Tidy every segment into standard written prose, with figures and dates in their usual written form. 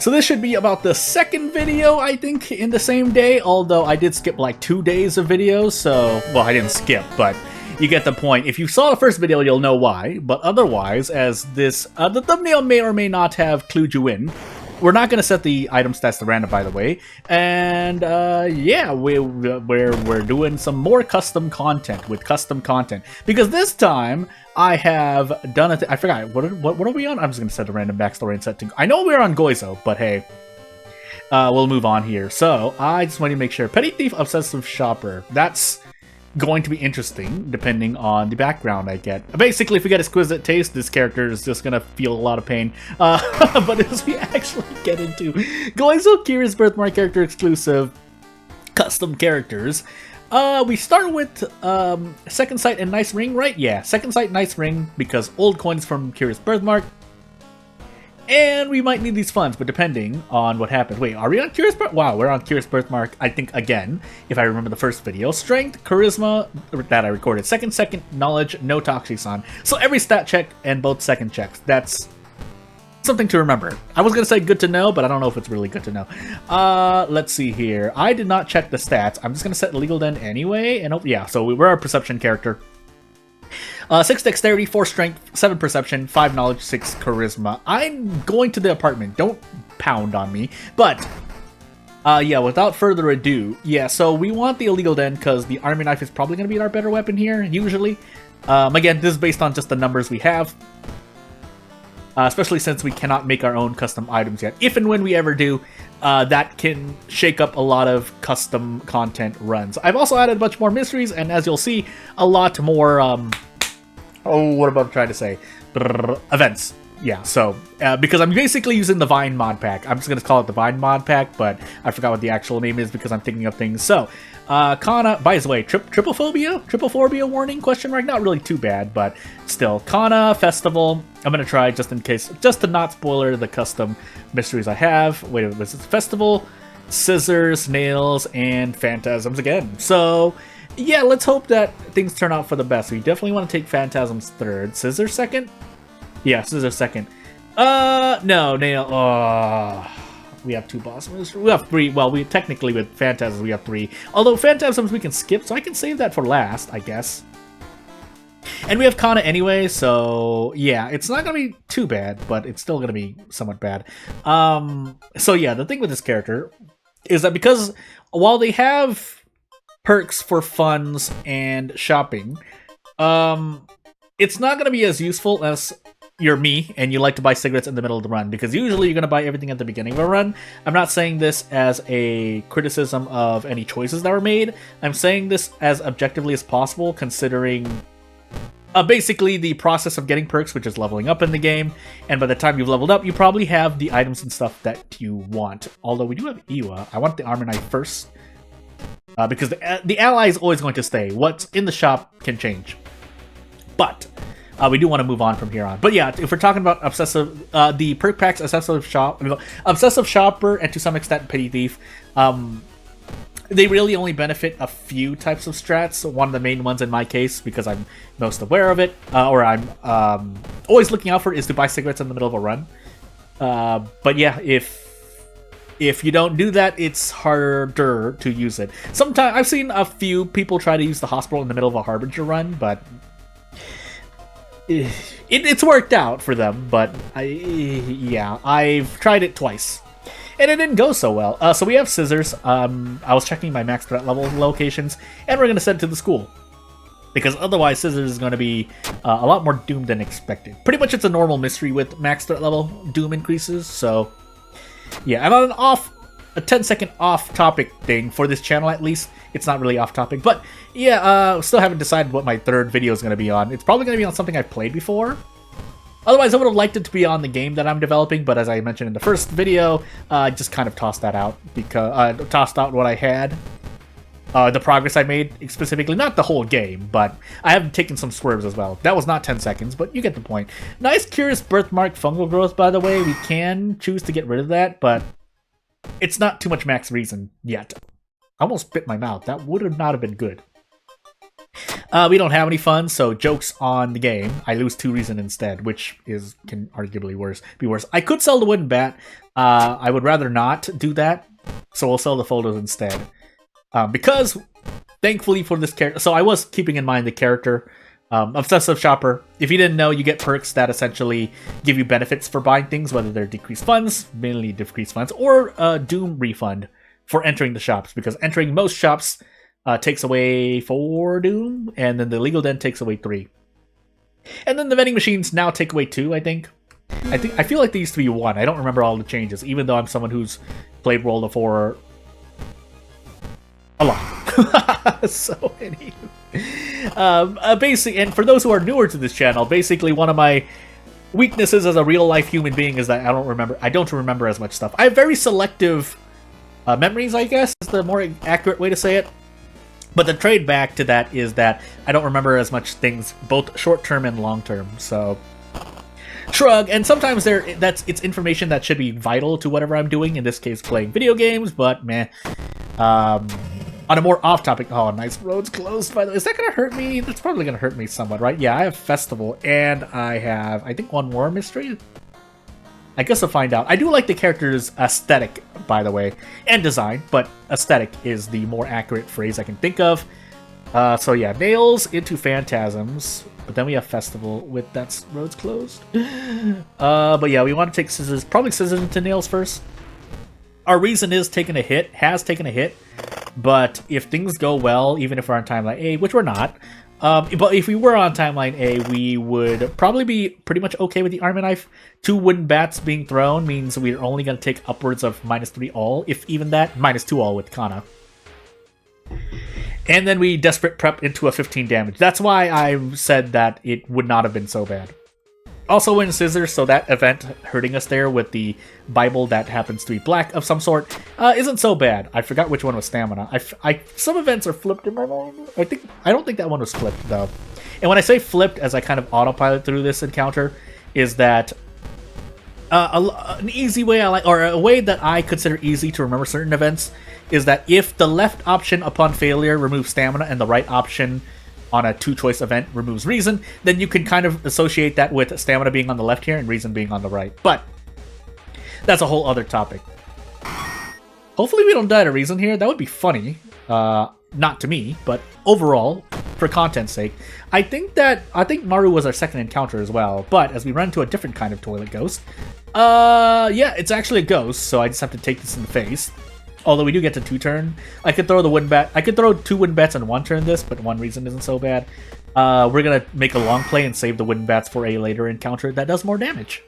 So this should be about the second video, I think, in the same day, although I did skip like 2 days of videos, so, well, I didn't skip, but you get the point. If you saw the first video, you'll know why, but otherwise, as this, the thumbnail may or may not have clued you in, we're not going to set the item stats to random, by the way, and yeah, we're doing some more custom content with custom content, because this time I have done I forgot, what are we on? I'm just going to set a random backstory and set to, I know we're on Goizo, but hey, we'll move on here. So, I just want to make sure, Petty Thief, Obsessive Shopper, that's going to be interesting depending on the background I get. Basically, if we get Exquisite Taste, this character is just gonna feel a lot of pain. But as we actually get into Goizo Curious Birthmark character exclusive custom characters, we start with Second Sight and Nice Ring, right? Yeah, Second Sight, Nice Ring, because old coins from Curious Birthmark. And we might need these funds, but depending on what happens. Wait, are we on Curious Birthmark? Wow, we're on Curious Birthmark, I think, again, if I remember the first video. Strength, Charisma, that I recorded. Second, Knowledge, no Toxicon. So every stat check and both second checks. That's something to remember. I was going to say good to know, but I don't know if it's really good to know. Let's see here. I did not check the stats. I'm just going to set Legal Den anyway. And yeah, so we're a Perception character. 6 Dexterity, 4 Strength, 7 Perception, 5 Knowledge, 6 Charisma. I'm going to the apartment. Don't pound on me. But, yeah, without further ado, yeah, so we want the Illegal Den because the Army Knife is probably going to be our better weapon here, usually. Again, this is based on just the numbers we have. Especially since we cannot make our own custom items yet. If and when we ever do, that can shake up a lot of custom content runs. I've also added a bunch more mysteries, and as you'll see, a lot more, what am I trying to say? Events. Yeah, so, because I'm basically using the Vine Modpack. I'm just going to call it the Vine Modpack, but I forgot what the actual name is because I'm thinking of things. So, Kana, by the way, Triple-phobia warning, question mark? Not really too bad, but still. Kana, Festival, I'm going to try just in case, just to not spoiler the custom mysteries I have. Wait, was it Festival, Scissors, Nails, and Phantasms again. So, yeah, let's hope that things turn out for the best. We definitely want to take Phantasms third. Scissors second? Yeah, Scissors second. No, Nail. Oh, we have 2 boss mysteries. We have 3. Well, we technically with Phantasms we have 3. Although Phantasms we can skip, so I can save that for last, I guess. And we have Kana anyway, so yeah, it's not gonna be too bad, but it's still gonna be somewhat bad. So yeah, the thing with this character is that because while they have perks for funds and shopping, it's not gonna be as useful as you're me and you like to buy cigarettes in the middle of the run, because usually you're going to buy everything at the beginning of a run. I'm not saying this as a criticism of any choices that were made. I'm saying this as objectively as possible, considering basically the process of getting perks, which is leveling up in the game, and by the time you've leveled up, you probably have the items and stuff that you want. Although we do have Iwa. I want the Armor Knife first, because the ally is always going to stay. What's in the shop can change. But we do want to move on from here on. But yeah, if we're talking about obsessive, the perk packs, obsessive shopper, and to some extent Petty Thief, they really only benefit a few types of strats. One of the main ones in my case, because I'm most aware of it, or I'm always looking out for it, is to buy cigarettes in the middle of a run. But yeah, if you don't do that, it's harder to use it. Sometimes I've seen a few people try to use the hospital in the middle of a Harbinger run, but it's worked out for them, but yeah, I've tried it twice, and it didn't go so well. So we have Scissors. I was checking my max threat level locations, and we're going to send it to the school, because otherwise Scissors is going to be a lot more doomed than expected. Pretty much it's a normal mystery with max threat level doom increases, so yeah. And on a 10-second off-topic thing for this channel, at least. It's not really off-topic, but yeah, still haven't decided what my third video is going to be on. It's probably going to be on something I've played before. Otherwise, I would have liked it to be on the game that I'm developing, but as I mentioned in the first video, I just kind of tossed that out, because tossed out what I had. The progress I made, specifically, not the whole game, but I have taken some swerves as well. That was not 10 seconds, but you get the point. Nice Curious Birthmark fungal growth, by the way. We can choose to get rid of that, but it's not too much max reason yet. I almost bit my mouth. That would not have been good. We don't have any funds, so jokes on the game. I lose 2 reason instead, which can arguably be worse. I could sell the wooden bat. I would rather not do that, so we'll sell the photos instead. Because, thankfully for this character, so I was keeping in mind the character, Obsessive Shopper. If you didn't know, you get perks that essentially give you benefits for buying things, whether they're decreased funds, mainly decreased funds, or a Doom refund for entering the shops, because entering most shops takes away 4 Doom, and then the Legal Den takes away 3. And then the vending machines now take away 2, I think. I feel like they used to be 1. I don't remember all the changes, even though I'm someone who's played World of War a lot. So, anyway. Basically, and for those who are newer to this channel, basically one of my weaknesses as a real-life human being is that I don't remember as much stuff. I have very selective memories, I guess, is the more accurate way to say it. But the trade back to that is that I don't remember as much things, both short-term and long-term, so shrug. And sometimes it's information that should be vital to whatever I'm doing, in this case playing video games, but meh. On a more off-topic... Oh, nice. Roads closed, by the way. Is that going to hurt me? That's probably going to hurt me somewhat, right? Yeah, I have Festival, and I have, I think, one more mystery? I guess I'll find out. I do like the character's aesthetic, by the way, and design, but aesthetic is the more accurate phrase I can think of. So yeah, nails into phantasms, but then we have Festival with that's roads closed. But yeah, we want to take scissors, probably scissors into nails first. Our reason is has taken a hit, but if things go well, even if we're on timeline A, which we're not, but if we were on timeline A, we would probably be pretty much okay with the armor knife. 2 wooden bats being thrown means we're only going to take upwards of -3 all, if even that, -2 all with Kana. And then we desperate prep into a 15 damage. That's why I said that it would not have been so bad. Also win scissors, so that event hurting us there with the Bible that happens to be black of some sort isn't so bad. I forgot which one was stamina. Some events are flipped in my mind. I don't think that one was flipped though. And when I say flipped, as I kind of autopilot through this encounter, is that an easy way or a way that I consider easy to remember certain events is that if the left option upon failure removes stamina and the right option on a 2-choice event removes reason, then you can kind of associate that with stamina being on the left here and reason being on the right. But that's a whole other topic. Hopefully we don't die to reason here. That would be funny. Not to me, but overall, for content's sake. I think Maru was our second encounter as well, but as we run into a different kind of toilet ghost, yeah, it's actually a ghost, so I just have to take this in the face. Although we do get to 2-turn. I could throw the wooden bat. I could throw 2 wooden bats in 1 turn this, but 1 reason isn't so bad. We're gonna make a long play and save the wooden bats for a later encounter that does more damage.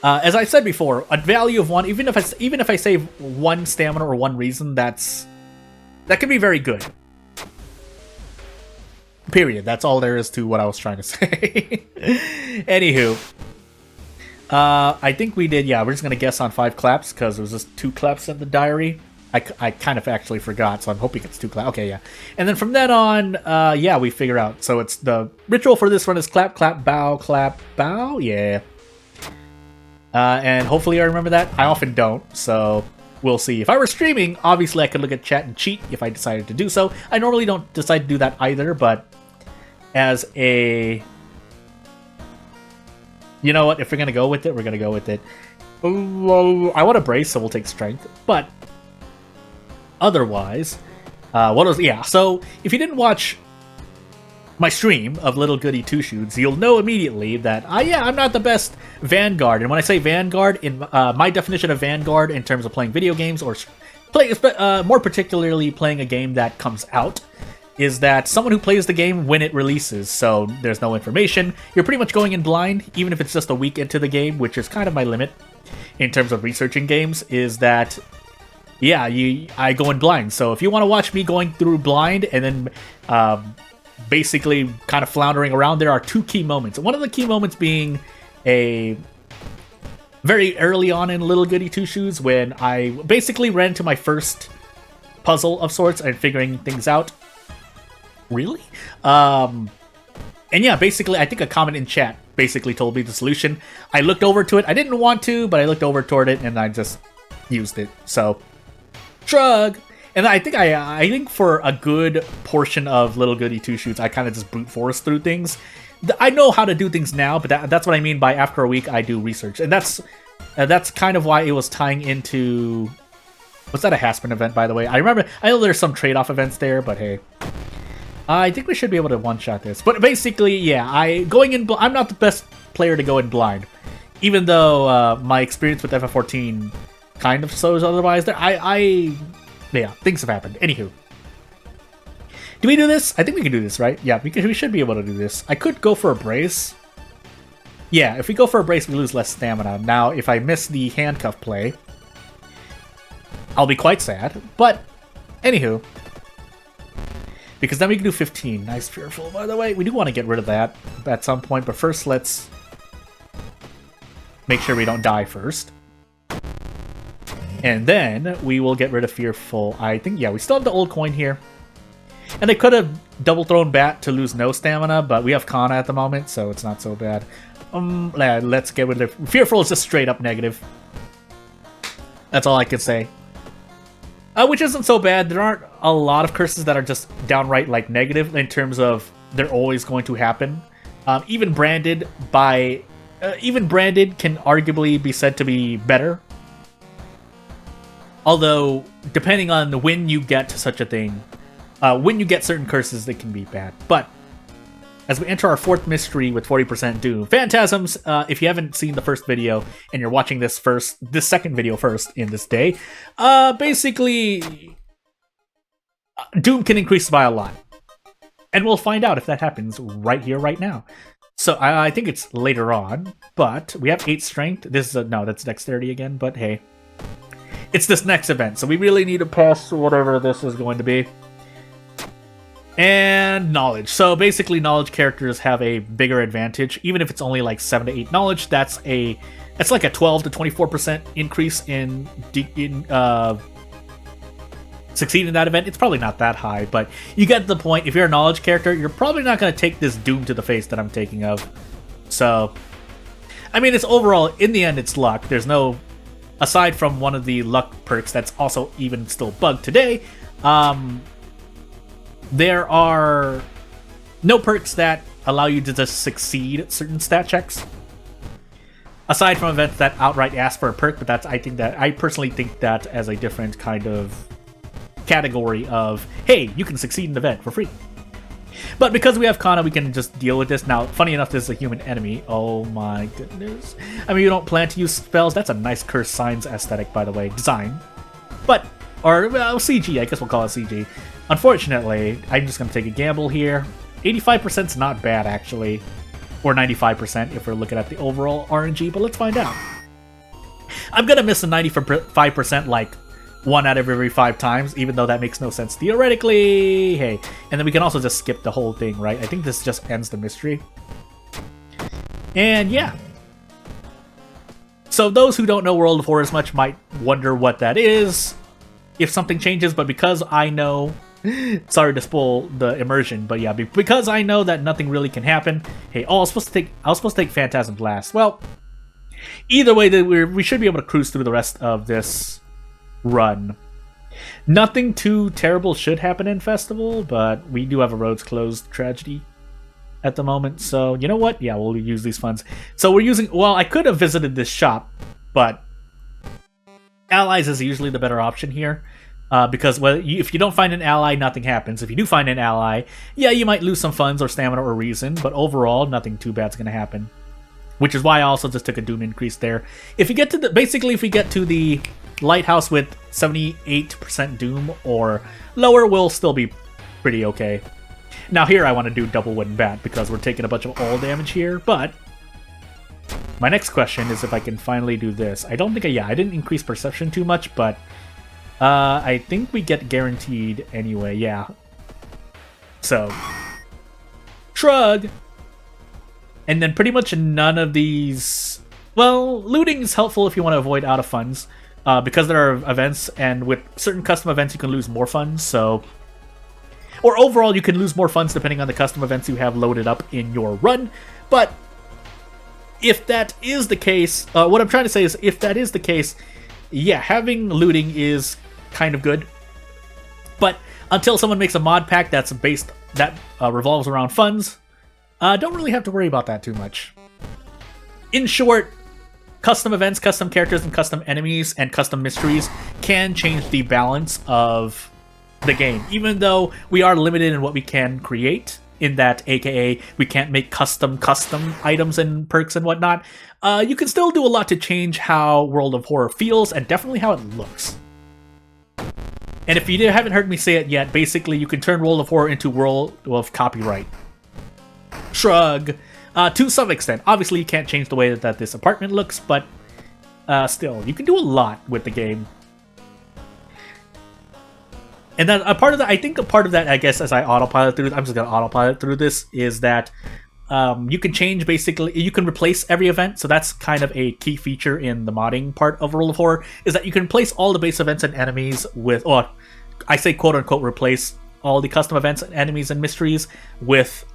As I said before, a value of 1, even if I save 1 stamina or 1 reason, that can be very good. Period. That's all there is to what I was trying to say. Anywho. I think we did, yeah, we're just going to guess on 5 claps, because there was just 2 claps in the diary. I kind of actually forgot, so I'm hoping it's 2 claps. Okay, yeah. And then from then on, yeah, we figure out. So it's the ritual for this one is clap, clap, bow, yeah. And hopefully I remember that. I often don't, so we'll see. If I were streaming, obviously I could look at chat and cheat if I decided to do so. I normally don't decide to do that either, but as a... You know what? If we're going to go with it, we're going to go with it. I want to brace, so we'll take strength. But otherwise, yeah, so if you didn't watch my stream of Little Goody Two Shoes, you'll know immediately that, yeah, I'm not the best Vanguard. And when I say Vanguard, in my definition of Vanguard in terms of playing video games, or more particularly playing a game that comes out, is that someone who plays the game when it releases, so there's no information. You're pretty much going in blind, even if it's just a week into the game, which is kind of my limit in terms of researching games, is that, yeah, I go in blind. So if you want to watch me going through blind and then basically kind of floundering around, there are 2 key moments. One of the key moments being a very early on in Little Goody Two Shoes, when I basically ran into my first puzzle of sorts and figuring things out. Really? And yeah, basically, I think a comment in chat basically told me the solution. I looked over to it. I didn't want to, but I looked over toward it, and I just used it. So, shrug. And I think for a good portion of Little Goody Two Shoots, I kind of just brute force through things. I know how to do things now, but that's what I mean by after a week I do research, and that's kind of why it was tying into. Was that a Haspen event, by the way? I know there's some trade-off events there, but hey. I think we should be able to one-shot this. But basically, yeah, I'm not the best player to go in blind. Even though my experience with FF14 kind of shows otherwise. Yeah, things have happened. Anywho. Do we do this? I think we can do this, right? Yeah, we should be able to do this. I could go for a brace. Yeah, if we go for a brace, we lose less stamina. Now, if I miss the handcuff play, I'll be quite sad. But, anywho. Because then we can do 15. Nice Fearful, by the way. We do want to get rid of that at some point. But first, let's make sure we don't die first. And then we will get rid of Fearful. I think, yeah, we still have the old coin here. And they could have double thrown Bat to lose no stamina, but we have Kana at the moment, so it's not so bad. Let's get rid of Fearful is just straight up negative. That's all I can say. Which isn't so bad. There aren't a lot of curses that are just downright like negative in terms of they're always going to happen. Even branded can arguably be said to be better. Although, depending on when you get to such a thing, when you get certain curses, they can be bad. But as we enter our fourth mystery with 40% Doom, Phantasms. If you haven't seen the first video and you're watching this second video first in this day, basically, Doom can increase by a lot, and we'll find out if that happens right here, right now. So I think it's later on, but we have 8 strength. This is no, that's dexterity again. But hey, it's this next event, so we really need to pass whatever this is going to be. And knowledge. So basically, knowledge characters have a bigger advantage, even if it's only like 7 to 8 knowledge. That's like a 12 to 24% increase in succeeding in that event. It's probably not that high, but you get the point. If you're a knowledge character, you're probably not going to take this Doom to the face that I'm taking of. So, I mean, it's overall, in the end, it's luck. There's no, aside from one of the luck perks that's also even still bugged today, there are no perks that allow you to just succeed certain stat checks. Aside from events that outright ask for a perk, but I personally think that as a different kind of category of, hey, you can succeed an event for free. But because we have Kana, we can just deal with this. Now, funny enough, this is a human enemy. Oh my goodness. I mean, you don't plan to use spells. That's a nice Curse Signs aesthetic, by the way. Design. But, or, well, CG. I guess we'll call it CG. Unfortunately, I'm just going to take a gamble here. 85% is not bad, actually. Or 95% if we're looking at the overall RNG, but let's find out. I'm going to miss a 95% like 1 out of every 5 times, even though that makes no sense theoretically. Hey, and then we can also just skip the whole thing, right? I think this just ends the mystery. And yeah. So those who don't know World of Horrors much might wonder what that is, if something changes, but because I know... Sorry to spoil the immersion, but yeah, because I know that nothing really can happen. Hey, I was supposed to take Phantasm Blast. Well, either way, we should be able to cruise through the rest of this run. Nothing too terrible should happen in Festival, but we do have a roads closed tragedy at the moment. So you know what? Yeah, we'll use these funds. So we're using. Well, I could have visited this shop, but allies is usually the better option here. Because if you don't find an ally, nothing happens. If you do find an ally, yeah, you might lose some funds or stamina or reason, but overall, nothing too bad's going to happen. Which is why I also just took a Doom increase there. If you get to if we get to the Lighthouse with 78% Doom or lower, we'll still be pretty okay. Now here I want to do Double Wooden Bat because we're taking a bunch of all damage here, but my next question is if I can finally do this. I don't think I didn't increase Perception too much, but I think we get guaranteed anyway, yeah. So, shrug! And then pretty much none of these... Well, looting is helpful if you want to avoid out of funds. Because there are events, and with certain custom events you can lose more funds, so... Or overall you can lose more funds depending on the custom events you have loaded up in your run. But, if that is the case... what I'm trying to say is, if that is the case... Yeah, having looting is kind of good. But until someone makes a mod pack that revolves around funds, don't really have to worry about that too much. In short, custom events, custom characters, and custom enemies and custom mysteries can change the balance of the game, even though we are limited in what we can create. In that, aka, we can't make custom items and perks and whatnot. You can still do a lot to change how World of Horror feels and definitely how it looks. And if you haven't heard me say it yet, basically you can turn World of Horror into World of Copyright. Shrug. To some extent. Obviously, you can't change the way that this apartment looks, but still, you can do a lot with the game. And then a part of that, I think a part of that, I guess, as I autopilot through, I'm just going to autopilot through this, is that you can change, basically, you can replace every event. So that's kind of a key feature in the modding part of World of Horror, is that you can replace all the base events and enemies with, or I say quote-unquote replace all the custom events and enemies and mysteries with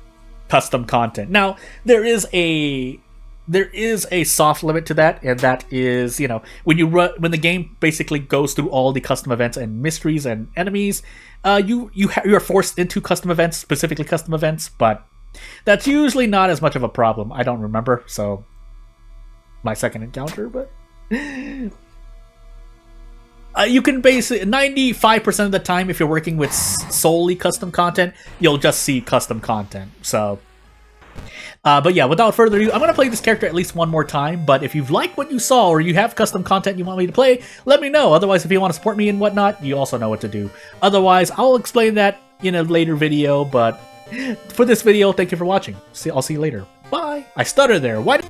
custom content. Now, there is a soft limit to that, and that is, you know, when the game basically goes through all the custom events and mysteries and enemies, you are forced into custom events, specifically custom events, but that's usually not as much of a problem. I don't remember, so my second encounter, but you can basically 95% of the time, if you're working with solely custom content, you'll just see custom content. So. But yeah, without further ado, I'm going to play this character at least one more time, but if you've liked what you saw or you have custom content you want me to play, let me know. Otherwise, if you want to support me and whatnot, you also know what to do. Otherwise, I'll explain that in a later video, but for this video, thank you for watching. I'll see you later. Bye! I stuttered there. Why?